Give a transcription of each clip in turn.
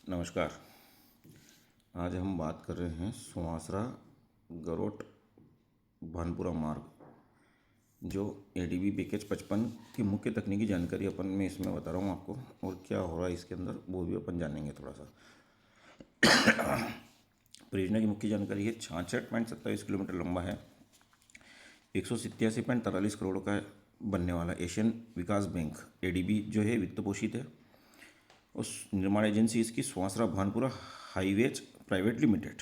नमस्कार। आज हम बात कर रहे हैं सुवासरा गरोट भानपुरा मार्ग, जो एडीबी पैकेज 55 की मुख्य तकनीकी जानकारी अपन मैं इसमें बता रहा हूँ आपको, और क्या हो रहा है इसके अंदर वो भी अपन जानेंगे थोड़ा सा। परियोजना की मुख्य जानकारी है 66.27 किलोमीटर लंबा है, 187.43 करोड़ का बनने वाला। एशियन विकास बैंक एडीबी जो है वित्त पोषित है। उस निर्माण एजेंसी इसकी Suwasra Bhanpura highways private limited.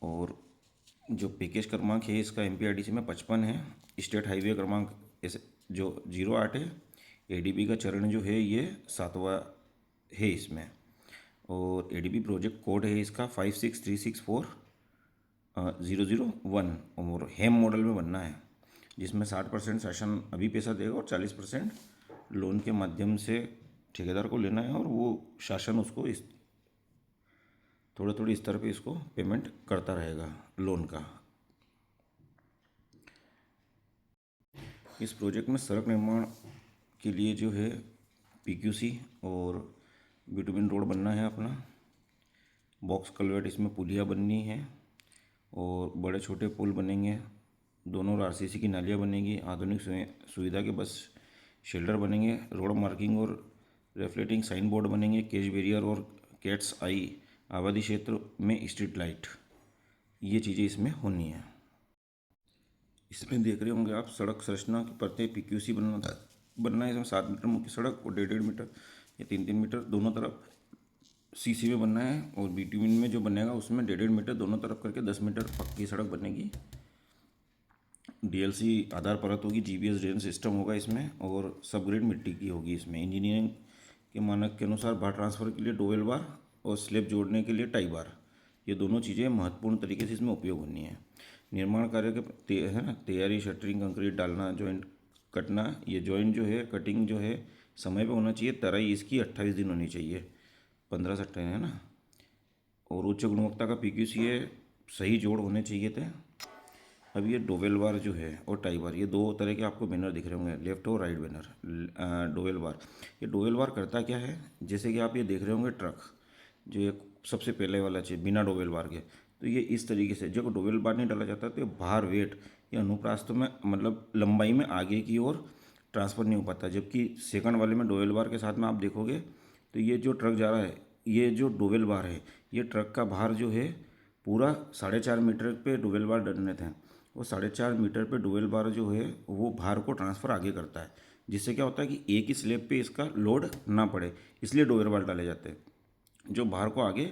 और जो पैकेज क्रमांक है इसका एमपीआरडीसी में 55 है। स्टेट हाईवे क्रमांक जो 08 है। एडीबी का चरण जो है ये 7वां है इसमें। और एडीबी प्रोजेक्ट कोड है इसका 56364001 और हेम मॉडल में बनना है, जिसमें 60% शासन अभी पैसा देगा और 40% लोन के माध्यम से ठेकेदार को लेना है, और वो शासन उसको इस थोड़े थोड़े स्तर पे इसको पेमेंट करता रहेगा लोन का। इस प्रोजेक्ट में सड़क निर्माण के लिए जो है पीक्यूसी और बिटुमिन रोड बनना है अपना। बॉक्स कलवेट इसमें पुलिया बननी है और बड़े छोटे पुल बनेंगे। दोनों ओर आरसीसी की नालियाँ बनेगी। आधुनिक सुविधा के बस शेल्टर बनेंगे। रोड मार्किंग और रेफ्लेक्टिंग साइन बोर्ड बनेंगे। केज बैरियर और कैट्स आई आबादी क्षेत्र में स्ट्रीट लाइट, ये चीज़ें इसमें होनी है। इसमें देख रहे होंगे आप सड़क संरचना की परतें पीक्यूसी बनना है। इसमें 7 मीटर मुख्य सड़क और 1.5 मीटर या 3-3 मीटर दोनों तरफ सीसी में बनना है। और बिटुमिन में जो बनेगा उसमें 1.5 मीटर दोनों तरफ करके 10 मीटर पक्की सड़क बनेगी। डीएलसी आधार परत होगी। जीपीएस ड्रेन सिस्टम होगा इसमें, और सब ग्रेड मिट्टी की होगी इसमें। इंजीनियरिंग के मानक के अनुसार बार ट्रांसफर के लिए डोवेल बार और स्लेब जोड़ने के लिए टाई बार, ये दोनों चीज़ें महत्वपूर्ण तरीके से इसमें उपयोग होनी है। निर्माण कार्य के है ना, तैयारी, शटरिंग, कंक्रीट डालना, जॉइंट कटना। ये जॉइंट जो है, कटिंग जो है समय पे होना चाहिए। तराई इसकी 28 दिन होनी चाहिए, 15 से 28 है ना। और उच्च गुणवत्ता का पीक्यूसी है, सही जोड़ होने चाहिए थे। अब ये डोवेल बार जो है और टाई बार, ये दो तरह के आपको बैनर दिख रहे होंगे, लेफ्ट और राइट बैनर। डोवेल बार, ये डोवेल बार करता क्या है, जैसे कि आप ये देख रहे होंगे ट्रक, जो एक सबसे पहले वाला चीज़ बिना डोवेल बार के, तो ये इस तरीके से जब डोवेल बार नहीं डाला जाता तो ये भार वेट या अनुप्रास्थ में मतलब लंबाई में आगे की ओर ट्रांसफ़र नहीं हो पाता। जबकि सेकंड वाले में डोवेल बार के साथ में आप देखोगे तो ये जो ट्रक जा रहा है, ये जो डोवेल बार है, ये ट्रक का भार जो है पूरा 4.5 मीटर पे डोवेल बार डलने थे। वो 4.5 मीटर पे डोवेल बार जो है वो भार को ट्रांसफ़र आगे करता है, जिससे क्या होता है कि एक ही स्लेब पे इसका लोड ना पड़े, इसलिए डोवेल बार डाले जाते हैं जो भार को आगे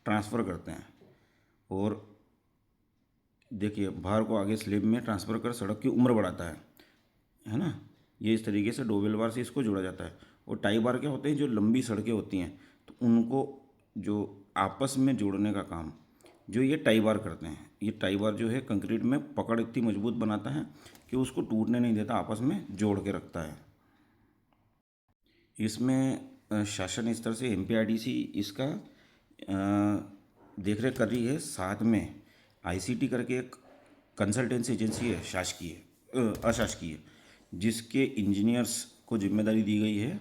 ट्रांसफ़र करते हैं। और देखिए, भार को आगे स्लेब में ट्रांसफ़र कर सड़क की उम्र बढ़ाता है ना। ये इस तरीके से डोवेल बार से इसको जोड़ा जाता है। और टाई बार क्या होते हैं, जो लंबी सड़कें होती हैं तो उनको जो आपस में जोड़ने का काम जो ये टाई बार करते हैं। ये टाई बार जो है कंक्रीट में पकड़ इतनी मजबूत बनाता है कि उसको टूटने नहीं देता, आपस में जोड़ के रखता है। इसमें शासन स्तर से एमपीआरडीसी इसका देख रेख कर रही है। साथ में आईसीटी करके एक कंसल्टेंसी एजेंसी है, शासकीय अशासकीय, जिसके इंजीनियर्स को जिम्मेदारी दी गई है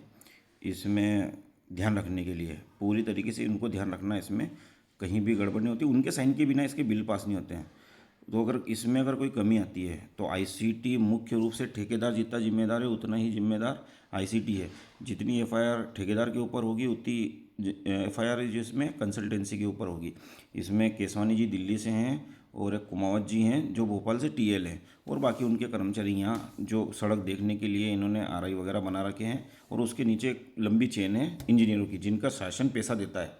इसमें ध्यान रखने के लिए। पूरी तरीके से उनको ध्यान रखना है, इसमें कहीं भी गड़बड़ नहीं होती। उनके साइन के बिना इसके बिल पास नहीं होते हैं। तो अगर इसमें अगर कोई कमी आती है तो आईसीटी मुख्य रूप से ठेकेदार जितना जिम्मेदार है उतना ही जिम्मेदार आईसीटी है। जितनी एफआईआर ठेकेदार के ऊपर होगी उतनी एफआईआर जिसमें कंसल्टेंसी के ऊपर होगी। इसमें केसवानी जी दिल्ली से हैं और एक कुमावत जी हैं जो भोपाल से टीएल हैं, और बाकी उनके कर्मचारी यहाँ जो सड़क देखने के लिए इन्होंने आरआई वगैरह बना रखे हैं। और उसके नीचे एक लंबी चेन है इंजीनियरों की, जिनका शासन पैसा देता है।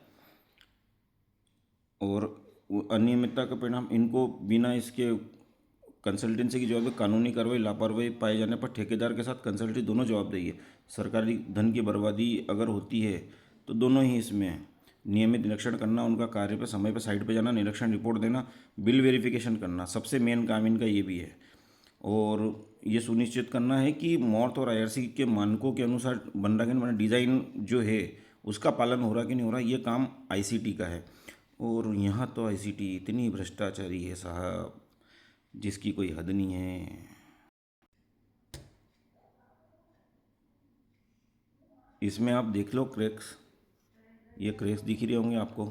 और अनियमितता का परिणाम इनको बिना इसके कंसल्टेंसी की जवाब कानूनी कार्रवाई लापरवाही पाए जाने पर ठेकेदार के साथ कंसल्टेंसी दोनों जवाबदेही है। सरकारी धन की बर्बादी अगर होती है तो दोनों ही इसमें नियमित निरीक्षण करना, उनका कार्य पर समय पर साइट पर जाना, निरीक्षण रिपोर्ट देना, बिल वेरिफिकेशन करना, सबसे मेन काम इनका ये भी है। और ये सुनिश्चित करना है कि मॉर्थ और आईआरसी के मानकों के अनुसार बन रहा कि नहीं, डिज़ाइन जो है उसका पालन हो रहा कि नहीं हो रहा, ये काम आईसीटी का है। और यहाँ तो आईसीटी इतनी भ्रष्टाचारी है साहब, जिसकी कोई हद नहीं है। इसमें आप देख लो क्रैक्स, ये क्रैक्स दिख रहे होंगे आपको।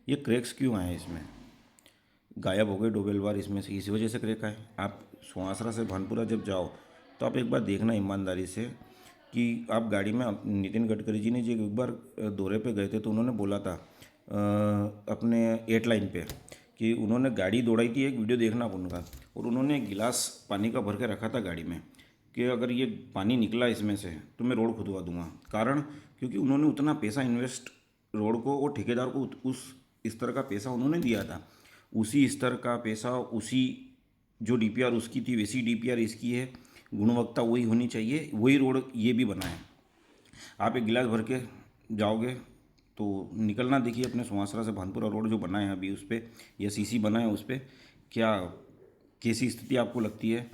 ये क्रैक्स क्यों आए इसमें? गायब हो गए डोवेल बार इसमें से, इसी वजह से क्रैक आए। आप सुहासरा से भानपुरा जब जाओ तो आप एक बार देखना ईमानदारी से कि आप गाड़ी में नितिन गडकरी जी ने जी एक बार दौरे पे गए थे तो उन्होंने बोला था अपने 8 लाइन पे कि उन्होंने गाड़ी दौड़ाई थी, एक वीडियो देखना आप उनका, और उन्होंने एक गिलास पानी का भर के रखा था गाड़ी में कि अगर ये पानी निकला इसमें से तो मैं रोड खुदवा दूंगा। कारण क्योंकि उन्होंने उतना पैसा इन्वेस्ट रोड को और ठेकेदार को उस स्तर का पैसा उन्होंने दिया था, उसी स्तर का पैसा उसी जो डीपीआर उसकी थी वैसी डीपीआर इसकी है, गुणवत्ता वही होनी चाहिए, वही रोड ये भी बना है। आप एक गिलास भर के जाओगे तो निकलना देखिए अपने सुहासरा से भानपुरा रोड जो बना है अभी उस पर, या सीसी बना है उस पर, क्या कैसी स्थिति आपको लगती है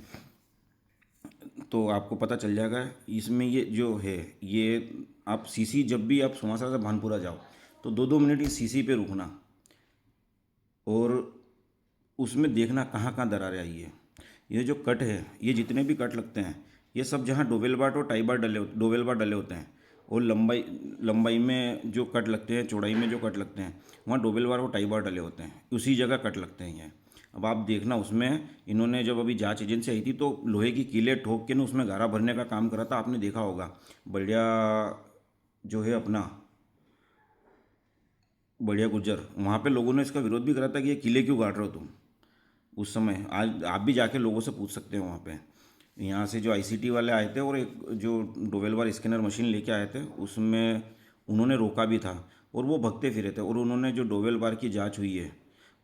तो आपको पता चल जाएगा। इसमें ये जो है ये आप सीसी जब भी आप सुहासरा से भानपुरा जाओ तो 2-2 मिनट इस सीसी पे रुकना और उसमें देखना कहाँ कहाँ दरारें आई है। ये जो कट है, ये जितने भी कट लगते हैं ये सब जहाँ डोवेल बार और टाई बार डोवेल बार डले होते हैं, और लंबाई में जो कट लगते हैं, चौड़ाई में जो कट लगते हैं, वहाँ डोवेल बार और टाई बार डले होते हैं, उसी जगह कट लगते हैं ये। अब आप देखना उसमें इन्होंने जब अभी जांच एजेंसी आई थी तो लोहे की कीलें ठोक के ना उसमें गारा भरने का काम करा था, आपने देखा होगा। बढ़िया जो है अपना बढ़िया गुज्जर, वहाँ पे लोगों ने इसका विरोध भी करा था कि ये किले क्यों गाड़ रहे हो तुम उस समय। आज आप भी जाके लोगों से पूछ सकते हैं वहाँ पे। यहाँ से जो आईसीटी वाले आए थे और एक जो डोवेल बार स्कैनर मशीन लेके आए थे उसमें उन्होंने रोका भी था और वो भगते फिरे थे, और उन्होंने जो डोवेल बार की जांच हुई है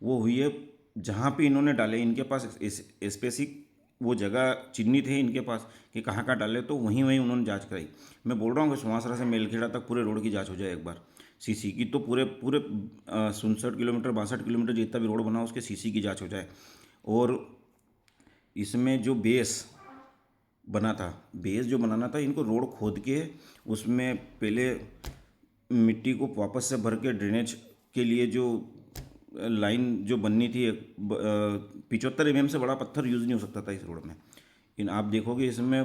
वो हुई है जहाँ पे इन्होंने डाले, इनके पास स्पेसिफिक वो जगह चिन्हित है इनके पास कि कहाँ कहाँ डाले, तो वहीं वहीं उन्होंने जांच कराई। मैं बोल रहा हूँ कि सुहासरा से मेलखेड़ा तक पूरे रोड की जांच हो जाए एक बार सीसी की, तो पूरे पूरे 67 किलोमीटर 62 किलोमीटर जितना भी रोड बना उसके सीसी की जांच हो जाए। और इसमें जो बेस बना था, बेस जो बनाना था, इनको रोड खोद के उसमें पहले मिट्टी को वापस से भर के ड्रेनेज के लिए जो लाइन जो बननी थी 75 mm से बड़ा पत्थर यूज़ नहीं हो सकता था इस रोड में। इन आप देखोगे इसमें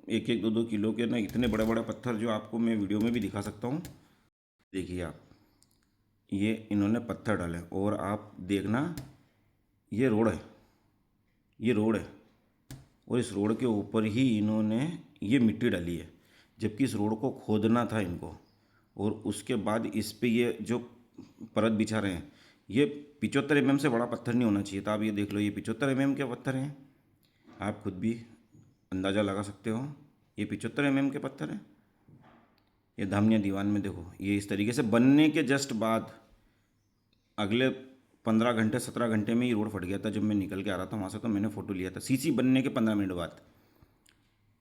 1-1 2-2 किलो के ना इतने बड़े बड़े पत्थर जो आपको मैं वीडियो में भी दिखा सकता हूँ। देखिए आप, ये इन्होंने पत्थर डाले और आप देखना ये रोड है, ये रोड है, और इस रोड के ऊपर ही इन्होंने ये मिट्टी डाली है, जबकि इस रोड को खोदना था इनको। और उसके बाद इस पे ये जो परत बिछा रहे हैं, ये 75 mm से बड़ा पत्थर नहीं होना चाहिए था। आप ये देख लो, ये 75 mm के पत्थर हैं, आप खुद भी अंदाज़ा लगा सकते हो। ये 75 mm के पत्थर हैं। ये धामनिया दीवान में देखो, ये इस तरीके से बनने के जस्ट बाद अगले 15 घंटे 17 घंटे में ये रोड फट गया था। जब मैं निकल के आ रहा था वहाँ से तो मैंने फ़ोटो लिया था सीसी बनने के 15 मिनट बाद।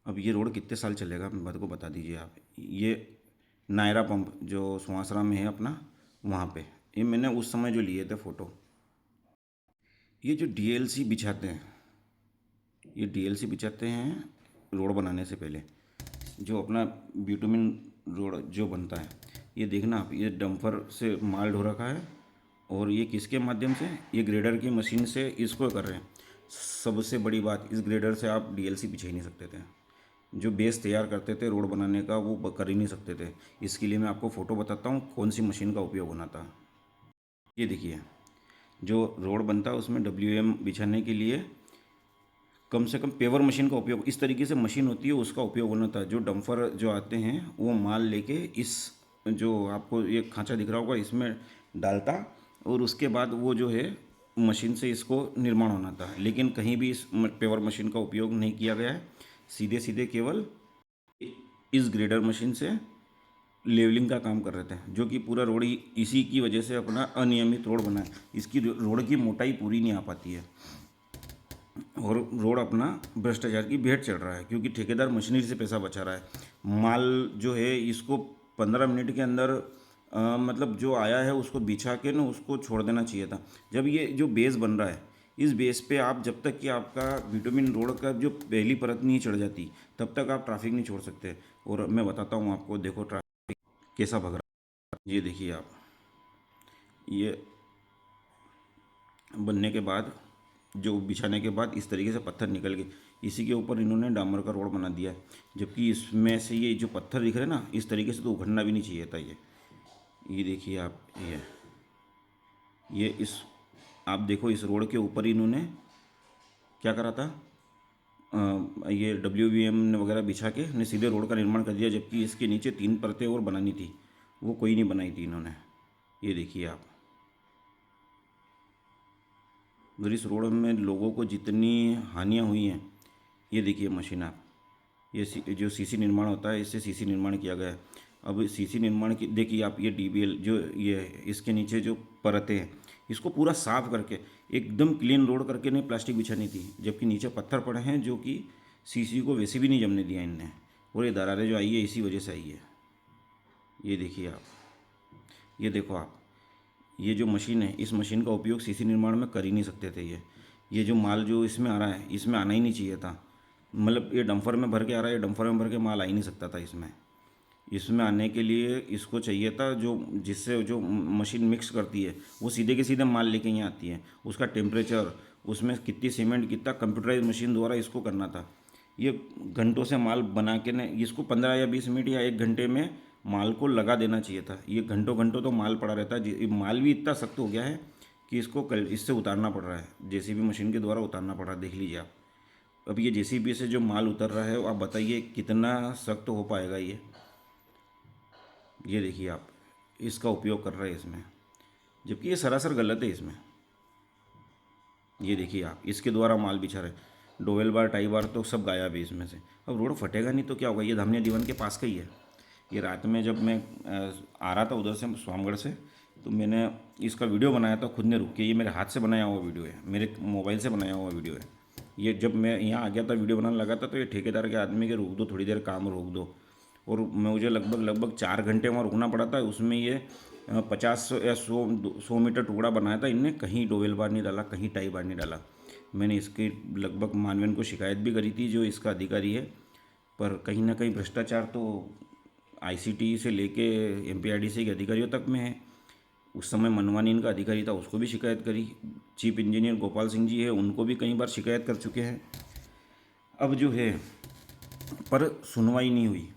अब ये रोड कितने साल चलेगा मेरे को बता दीजिए आप। ये नायरा पंप जो सुहासरा में है अपना, वहाँ पे ये मैंने उस समय जो लिए थे फ़ोटो। ये जो डीएलसी बिछाते हैं, ये डीएलसी बिछाते हैं रोड बनाने से पहले, जो अपना बिटुमिन रोड जो बनता है, ये देखना आप, ये डंपर से माल ढो रखा है और ये किसके माध्यम से, ये ग्रेडर की मशीन से इसको कर रहे हैं। सबसे बड़ी बात, इस ग्रेडर से आप डीएलसी बिछा ही नहीं सकते थे। जो बेस तैयार करते थे रोड बनाने का वो कर ही नहीं सकते थे। इसके लिए मैं आपको फ़ोटो बताता हूँ कौन सी मशीन का उपयोग होना था। ये देखिए, जो रोड बनता है उसमें WM बिछाने के लिए कम से कम पेवर मशीन का उपयोग, इस तरीके से मशीन होती है उसका उपयोग होना था। जो डंपर जो आते हैं वो माल लेके इस जो आपको ये खांचा दिख रहा होगा इसमें डालता, और उसके बाद वो जो है मशीन से इसको निर्माण होना था। लेकिन कहीं भी इस पेवर मशीन का उपयोग नहीं किया गया है, सीधे सीधे केवल इस ग्रेडर मशीन से लेवलिंग का काम कर रहे थे, जो कि पूरा रोड ही इसी की वजह से अपना अनियमित रोड बना है। इसकी रोड की मोटाई पूरी नहीं आ पाती है और रोड अपना भ्रष्टाचार की भेंट चढ़ रहा है, क्योंकि ठेकेदार मशीनरी से पैसा बचा रहा है। माल जो है इसको 15 मिनट के अंदर मतलब जो आया है उसको बिछा के ना उसको छोड़ देना चाहिए था। जब ये जो बेस बन रहा है, इस बेस पे आप जब तक कि आपका बिटुमिन रोड का जो पहली परत नहीं चढ़ जाती तब तक आप ट्रैफिक नहीं छोड़ सकते। और मैं बताता हूँ आपको, देखो ट्रैफिक कैसा भग रहा है। ये देखिए आप, ये बनने के बाद जो बिछाने के बाद इस तरीके से पत्थर निकल गए, इसी के ऊपर इन्होंने डामर का रोड बना दिया है। जबकि इसमें से ये जो पत्थर दिख रहे हैं ना, इस तरीके से तो उखड़ना भी नहीं चाहिए था ये। ये देखिए आप, ये इस आप देखो इस रोड के ऊपर इन्होंने क्या करा था, ये WVM ने वगैरह बिछा के ने सीधे रोड का निर्माण कर दिया, जबकि इसके नीचे 3 परतें और बनानी थी, वो कोई नहीं बनाई थी इन्होंने। ये देखिए आप, अगर इस रोड में लोगों को जितनी हानियाँ हुई हैं, ये देखिए मशीन आप, ये जो सीसी निर्माण होता है इससे सीसी निर्माण किया गया है। अब सीसी निर्माण की देखिए आप, ये DBL जो ये इसके नीचे जो परतें हैं, इसको पूरा साफ करके एकदम क्लीन रोड करके नहीं प्लास्टिक बिछानी थी, जबकि नीचे पत्थर पड़े हैं जो कि सीसी को वैसे भी नहीं जमने दिया इनने, और ये दरारें जो आई है इसी वजह से आई है। ये देखिए आप, ये देखो आप, ये जो मशीन है इस मशीन का उपयोग सीसी निर्माण में कर ही नहीं सकते थे। ये जो माल जो इसमें आ रहा है इसमें आना ही नहीं चाहिए था, मतलब ये डंफर में भर के आ रहा है, ये डंफर में भर के माल आ ही नहीं सकता था इसमें। इसमें आने के लिए इसको चाहिए था जो जिससे जो मशीन मिक्स करती है वो सीधे के सीधे माल लेके यहाँ आती है, उसका टेम्परेचर, उसमें कितनी सीमेंट कितना कंप्यूटराइज मशीन द्वारा इसको करना था। ये घंटों से माल बना के ने इसको 15 या 20 मिनट या 1 घंटे में माल को लगा देना चाहिए था। ये घंटों घंटों तो माल पड़ा रहता है, माल भी इतना सख्त हो गया है कि इसको कल इससे उतारना पड़ रहा है, JCB मशीन के द्वारा उतारना पड़ रहा है, देख लीजिए आप। अब ये JCB से जो माल उतर रहा है आप बताइए कितना सख्त हो पाएगा ये देखिए आप, इसका उपयोग कर रहे हैं इसमें, जबकि ये सरासर गलत है इसमें। ये देखिए आप, इसके द्वारा माल बिछा रहे, डोवेल बार टाई बार तो सब गायब है इसमें से। अब रोड फटेगा नहीं तो क्या होगा, ये धामनिया दीवान के पास का ही है। ये रात में जब मैं आ रहा था उधर से स्वामगढ़ से, तो मैंने इसका वीडियो बनाया था खुद ने रुक के, ये मेरे हाथ से बनाया हुआ वीडियो है, मेरे मोबाइल से बनाया हुआ वीडियो है। ये जब मैं यहाँ आ गया था वीडियो बनाने लगा था, तो ये ठेकेदार के आदमी के रोक दो थोड़ी देर काम रोक दो, और मुझे लगभग 4 घंटे वहाँ रुकना पड़ा था। उसमें ये 50 या 100 मीटर टुकड़ा बनाया था इनने, कहीं डोवेल बार नहीं डाला, कहीं टाई बार नहीं डाला। मैंने इसकी लगभग मानवेन को शिकायत भी करी थी जो इसका अधिकारी है, पर कहीं ना कहीं भ्रष्टाचार तो ICT से लेके MPRDC के अधिकारियों तक में है। उस समय मनवानी इनका अधिकारी था, उसको भी शिकायत करी। चीफ इंजीनियर गोपाल सिंह जी है, उनको भी कई बार शिकायत कर चुके हैं। अब जो है पर सुनवाई नहीं हुई,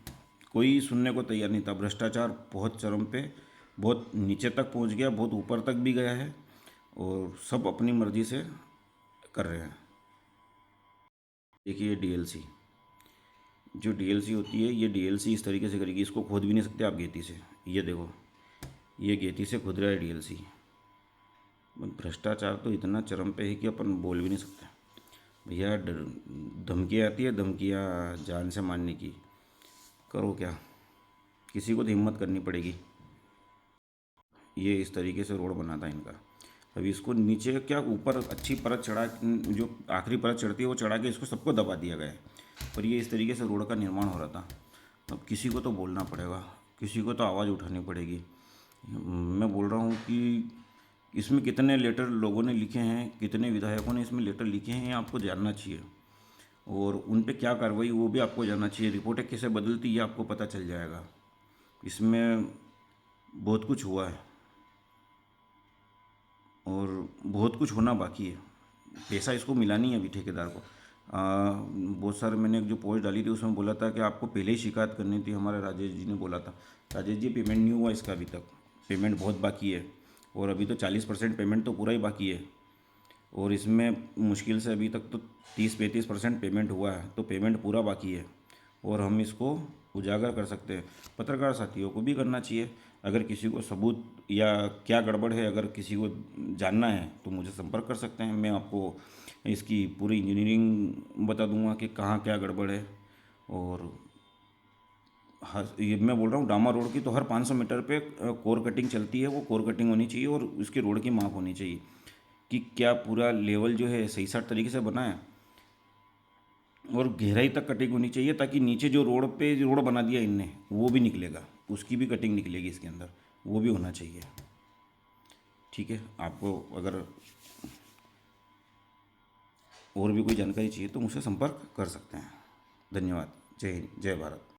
कोई सुनने को तैयार नहीं था। भ्रष्टाचार बहुत चरम पे, बहुत नीचे तक पहुंच गया, बहुत ऊपर तक भी गया है, और सब अपनी मर्जी से कर रहे हैं। देखिए DLC, जो DLC होती है, ये DLC इस तरीके से करेगी, इसको खोद भी नहीं सकते आप गेती से। ये देखो, ये गेती से खुद रहा है DLC। भ्रष्टाचार तो इतना चरम पे है कि अपन बोल भी नहीं सकते भैया। धमकियाँ आती है, धमकियाँ जान से मारने की, करो क्या, किसी को तो हिम्मत करनी पड़ेगी। ये इस तरीके से रोड बना था इनका। अभी इसको नीचे क्या ऊपर अच्छी परत चढ़ा, जो आखिरी परत चढ़ती है वो चढ़ा के इसको सबको दबा दिया गया है, पर ये इस तरीके से रोड का निर्माण हो रहा था। अब किसी को तो बोलना पड़ेगा, किसी को तो आवाज़ उठानी पड़ेगी। मैं बोल रहा हूँ कि इसमें कितने लेटर लोगों ने लिखे हैं, कितने विधायकों ने इसमें लेटर लिखे हैं, ये आपको जानना चाहिए, और उन पे क्या कार्रवाई वो भी आपको जानना चाहिए। रिपोर्टें कैसे बदलती ये आपको पता चल जाएगा। इसमें बहुत कुछ हुआ है और बहुत कुछ होना बाकी है। पैसा इसको मिला नहीं है अभी ठेकेदार को। बहुत सारे मैंने जो पोस्ट डाली थी उसमें बोला था कि आपको पहले ही शिकायत करनी थी, हमारे राजेश जी ने बोला था। राजेश जी, पेमेंट नहीं हुआ इसका अभी तक, पेमेंट बहुत बाकी है, और अभी तो 40% पेमेंट तो पूरा ही बाकी है, और इसमें मुश्किल से अभी तक तो 30-35% पेमेंट हुआ है, तो पेमेंट पूरा बाकी है, और हम इसको उजागर कर सकते हैं। पत्रकार साथियों को भी करना चाहिए। अगर किसी को सबूत या क्या गड़बड़ है, अगर किसी को जानना है तो मुझे संपर्क कर सकते हैं, मैं आपको इसकी पूरी इंजीनियरिंग बता दूंगा कि कहाँ क्या गड़बड़ है। और ये मैं बोल रहा हूँ, डामा रोड की तो हर 500 मीटर पे कोर कटिंग चलती है, वो कोर कटिंग होनी चाहिए, और उसकी रोड की माप होनी चाहिए कि क्या पूरा लेवल जो है सही साठ तरीके से बना है, और गहराई तक कटिंग होनी चाहिए, ताकि नीचे जो रोड बना दिया इनने वो भी निकलेगा, उसकी भी कटिंग निकलेगी इसके अंदर, वो भी होना चाहिए। ठीक है, आपको अगर और भी कोई जानकारी चाहिए तो मुझसे संपर्क कर सकते हैं। धन्यवाद। जय हिंद, जय भारत।